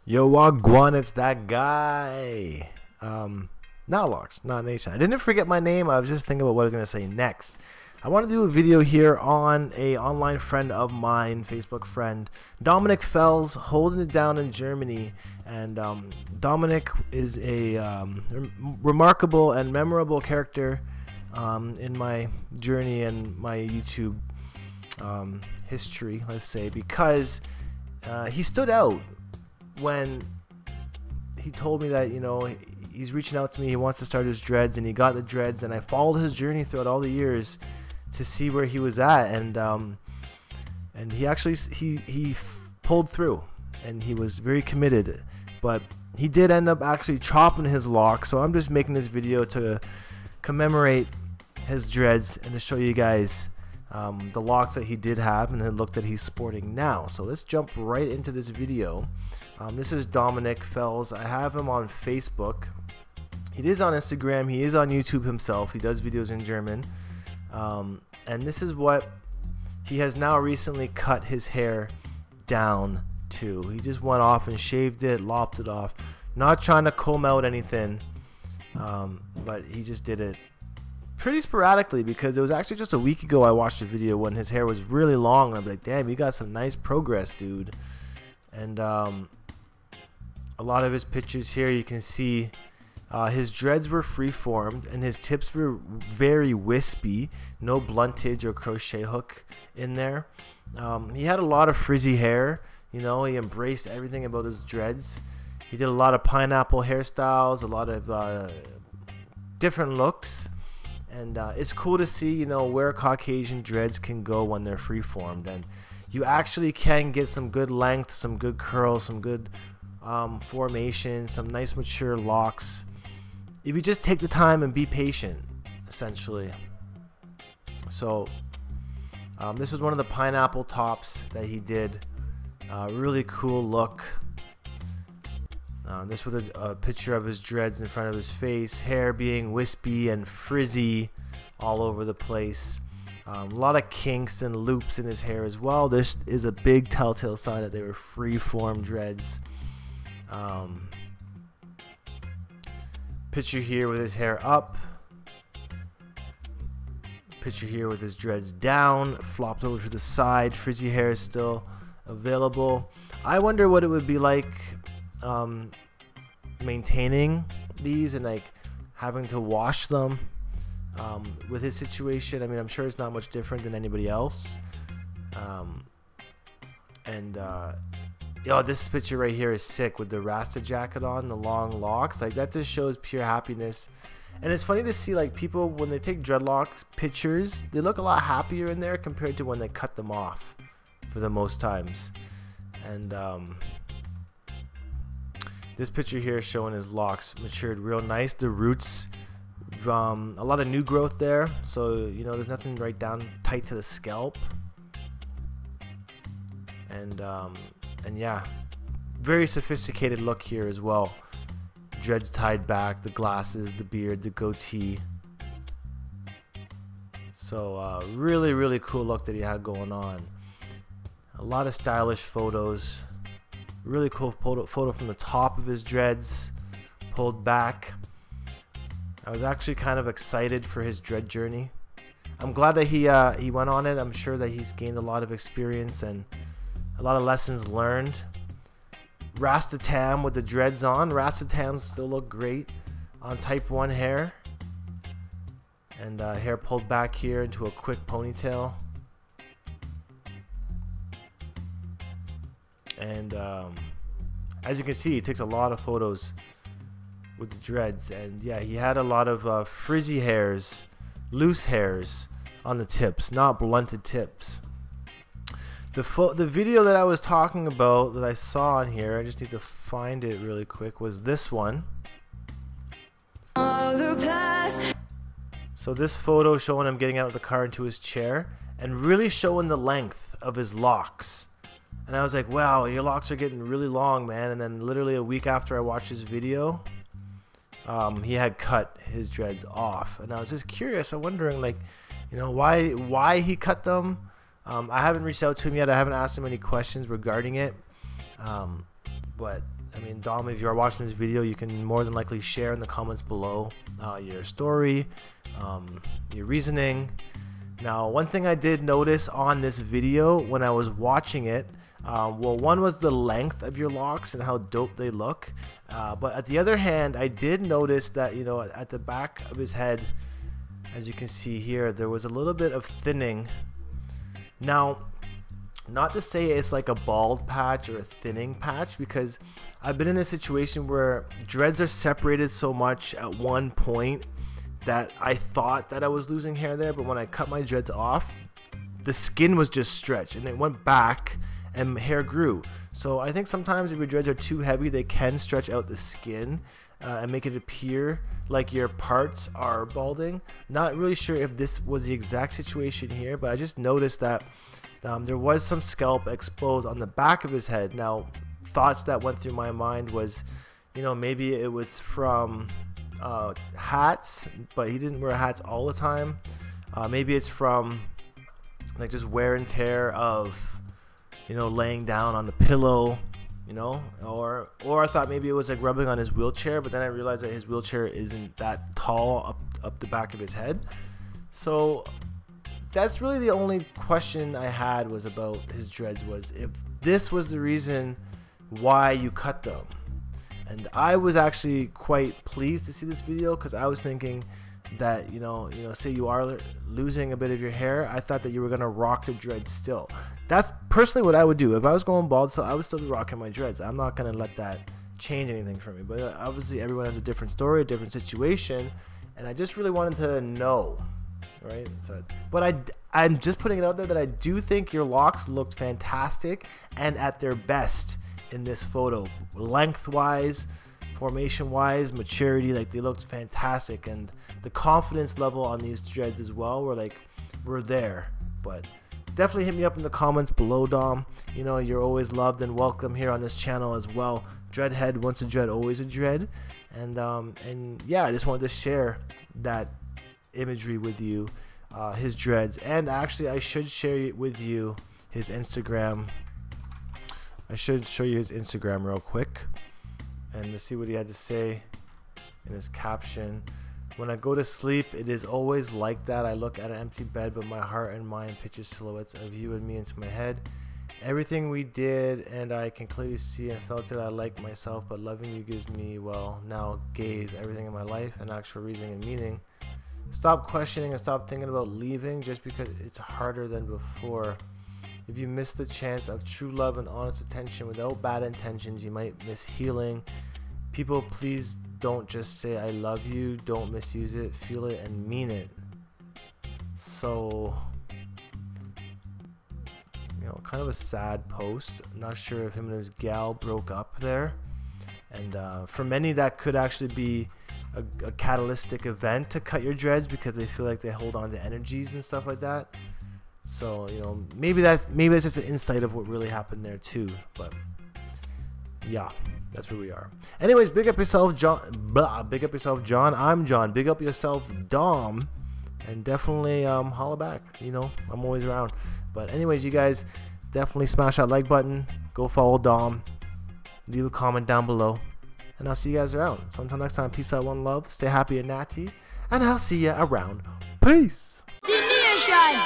Yo, wagwan, it's that guy. Knotlocks, not Nation. I didn't forget my name. I was just thinking about what I was going to say next. I want to do a video here on a online friend of mine, Facebook friend, Dominik Fels, holding it down in Germany. And Dominik is a remarkable and memorable character in my journey and my YouTube history, let's say, because he stood out when he told me that, you know, he's reaching out to me, he wants to start his dreads, and he got the dreads, and I followed his journey throughout all the years to see where he was at, and he actually he pulled through, and he was very committed, but he did end up actually chopping his locks. So I'm just making this video to commemorate his dreads and to show you guys the locks that he did have and the look that he's sporting now. So let's jump right into this video. This is Dominik Fels. I have him on Facebook. He is on Instagram. He is on YouTube himself. He does videos in German. And this is what he has now recently cut his hair down to. He just went off and shaved it, lopped it off. Not trying to comb out anything, but he just did it pretty sporadically, because it was actually just a week ago I watched a video when his hair was really long, and I'm like, damn, you got some nice progress, dude. And a lot of his pictures here, you can see his dreads were free-formed and his tips were very wispy, no bluntage or crochet hook in there. He had a lot of frizzy hair, you know, he embraced everything about his dreads. He did a lot of pineapple hairstyles, a lot of different looks, and it's cool to see, you know, where Caucasian dreads can go when they're free-formed, and you actually can get some good length, some good curls, some good formation, some nice mature locks if you just take the time and be patient, essentially. So this was one of the pineapple tops that he did. Really cool look. This was a picture of his dreads in front of his face, hair being wispy and frizzy all over the place. A lot of kinks and loops in his hair as well. This is a big telltale sign that they were free-form dreads. Picture here with his hair up. Picture here with his dreads down, flopped over to the side. Frizzy hair is still available. I wonder what it would be like maintaining these and like having to wash them with his situation. I mean, I'm sure it's not much different than anybody else. Yo, this picture right here is sick with the Rasta jacket on, the long locks. Like, that just shows pure happiness. And it's funny to see, like, people when they take dreadlocks pictures, they look a lot happier in there compared to when they cut them off for the most times. And this picture here is showing his locks matured real nice. The roots, a lot of new growth there, so you know there's nothing right down tight to the scalp. And yeah, very sophisticated look here as well. Dreads tied back, the glasses, the beard, the goatee. So really, really cool look that he had going on. A lot of stylish photos. Really cool photo from the top of his dreads, pulled back. I was actually kind of excited for his dread journey. I'm glad that he went on it. I'm sure that he's gained a lot of experience and a lot of lessons learned. Rasta Tam with the dreads on. Rasta Tams still look great on type 1 hair. And hair pulled back here into a quick ponytail. And as you can see, he takes a lot of photos with the dreads. And yeah, he had a lot of frizzy hairs, loose hairs on the tips, not blunted tips. The video that I was talking about that I saw on here, I just need to find it really quick, was this one. So this photo showing him getting out of the car into his chair and really showing the length of his locks. And I was like, wow, your locks are getting really long, man. And then literally a week after I watched this video, he had cut his dreads off. And I was just curious. I'm wondering, like, you know, why he cut them. I haven't reached out to him yet. I haven't asked him any questions regarding it. But I mean, Dom, if you are watching this video, you can more than likely share in the comments below your story, your reasoning. Now, one thing I did notice on this video when I was watching it, well, one was the length of your locks and how dope they look. But at the other hand, I did notice that, you know, at the back of his head, as you can see here, there was a little bit of thinning. Now, not to say it's like a bald patch or a thinning patch, because I've been in a situation where dreads are separated so much at one point that I thought that I was losing hair there, but when I cut my dreads off, the skin was just stretched and it went back and hair grew. So I think sometimes if your dreads are too heavy, they can stretch out the skin and make it appear like your parts are balding. Not really sure if this was the exact situation here, but I just noticed that there was some scalp exposed on the back of his head. Now, thoughts that went through my mind was, you know, maybe it was from hats, but he didn't wear hats all the time. Maybe it's from like just wear and tear of, you know, laying down on the pillow, you know, or I thought maybe it was like rubbing on his wheelchair, but then I realized that his wheelchair isn't that tall up the back of his head. So that's really the only question I had was about his dreads, was if this was the reason why you cut them. And I was actually quite pleased to see this video, because I was thinking that, you know, say you are losing a bit of your hair, I thought that you were gonna rock the dreads still. That's personally what I would do if I was going bald. So I would still be rocking my dreads. I'm not gonna let that change anything for me. But obviously everyone has a different story, a different situation, and I just really wanted to know, right? So, but I'm just putting it out there that I do think your locks looked fantastic and at their best in this photo, lengthwise, formation wise, maturity. Like, they looked fantastic, and the confidence level on these dreads as well were there. But definitely hit me up in the comments below, Dom. You know, you're always loved and welcome here on this channel as well. Dreadhead, once a dread, always a dread. And yeah, I just wanted to share that imagery with you, his dreads. And actually, I should share with you his Instagram. I should show you his Instagram real quick, and let's see what he had to say in his caption. When I go to sleep, it is always like that. I look at an empty bed, but my heart and mind picture silhouettes of you and me into my head. Everything we did, and I can clearly see and felt it. I like myself, but loving you gives me, well, now gave everything in my life an actual reason and meaning. Stop questioning and stop thinking about leaving just because it's harder than before. If you miss the chance of true love and honest attention without bad intentions, you might miss healing. People, please don't just say I love you. Don't misuse it. Feel it and mean it. So, you know, kind of a sad post. I'm not sure if him and his gal broke up there. And for many, that could actually be a catalytic event to cut your dreads, because they feel like they hold on to energies and stuff like that. So, you know, maybe that's just an insight of what really happened there too. But yeah, that's where we are. Anyways, big up yourself, John. Blah, big up yourself, John. I'm John. Big up yourself, Dom. And definitely holla back. You know, I'm always around. But anyways, you guys, definitely smash that like button. Go follow Dom. Leave a comment down below. And I'll see you guys around. So until next time, peace out, one love. Stay happy and natty. And I'll see you around. Peace. The nation.